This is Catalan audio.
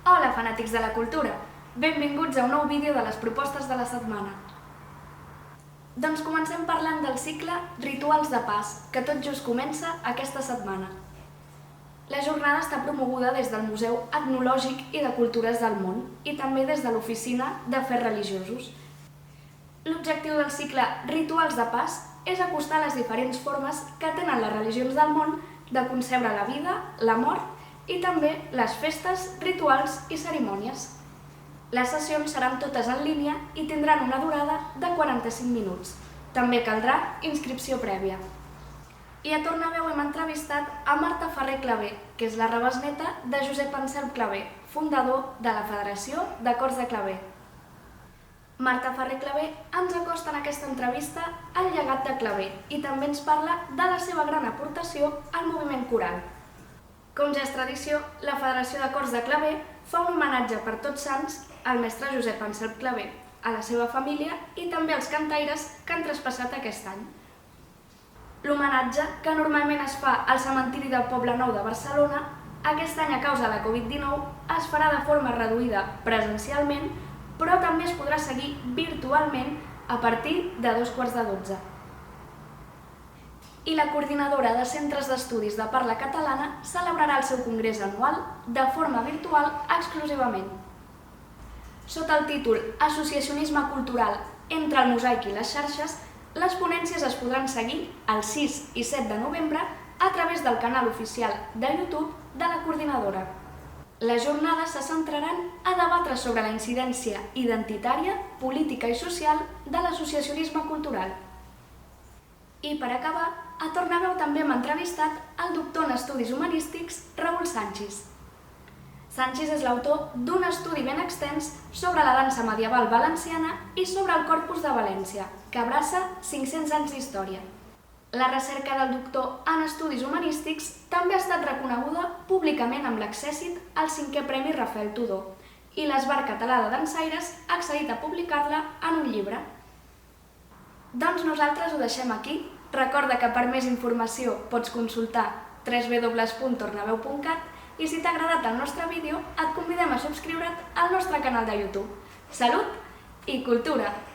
Hola, fanàtics de la cultura! Benvinguts a un nou vídeo de les propostes de la setmana. Doncs comencem parlant del cicle Rituals de Pas, que tot just comença aquesta setmana. La jornada està promoguda des del Museu Etnològic i de Cultures del Món i també des de l'Oficina d'Afers Religiosos. L'objectiu del cicle Rituals de Pas és acostar les diferents formes que tenen les religions del món de concebre la vida, la mort i també les festes, rituals i cerimònies. Les sessions seran totes en línia i tindran una durada de 45 minuts. També caldrà inscripció prèvia. I a Tornaveu hem entrevistat a Marta Ferrer Clavé, que és la rebesneta de Josep Anselm Clavé, fundador de la Federació de Cors de Clavé. Marta Ferrer Clavé ens acosta en aquesta entrevista al llegat de Clavé i també ens parla de la seva gran aportació al moviment coral. Com ja és tradició, la Federació de Cors de Clavé fa un homenatge per Tots Sants al mestre Josep Anselm Clavé, a la seva família i també als cantaires que han traspassat aquest any. L'homenatge, que normalment es fa al cementiri del Poble Nou de Barcelona, aquest any a causa de la Covid-19 es farà de forma reduïda presencialment, però també es podrà seguir virtualment a partir de 11:15. I la coordinadora de Centres d'Estudis de Parla Catalana celebrarà el seu congrés anual de forma virtual exclusivament. Sota el títol Associacionisme cultural entre el mosaic i les xarxes, les ponències es podran seguir el 6 i 7 de novembre a través del canal oficial de YouTube de la coordinadora. Les jornades se centraran a debatre sobre la incidència identitària, política i social de l'associacionisme cultural. I per acabar, a Tornaveu també hem entrevistat el doctor en Estudis Humanístics Raül Sanchis. Sanchis és l'autor d'un estudi ben extens sobre la dansa medieval valenciana i sobre el Corpus de València, que abraça 500 anys d'història. La recerca del doctor en Estudis Humanístics també ha estat reconeguda públicament amb l'accèssit al 5è Premi Rafael Tudor i l'Esbart Català de Dansaires ha accedit a publicar-la en un llibre. Doncs nosaltres ho deixem aquí. Recorda que per més informació pots consultar www.tornaveu.cat i si t'ha agradat el nostre vídeo et convidem a subscriure't al nostre canal de YouTube. Salut i cultura!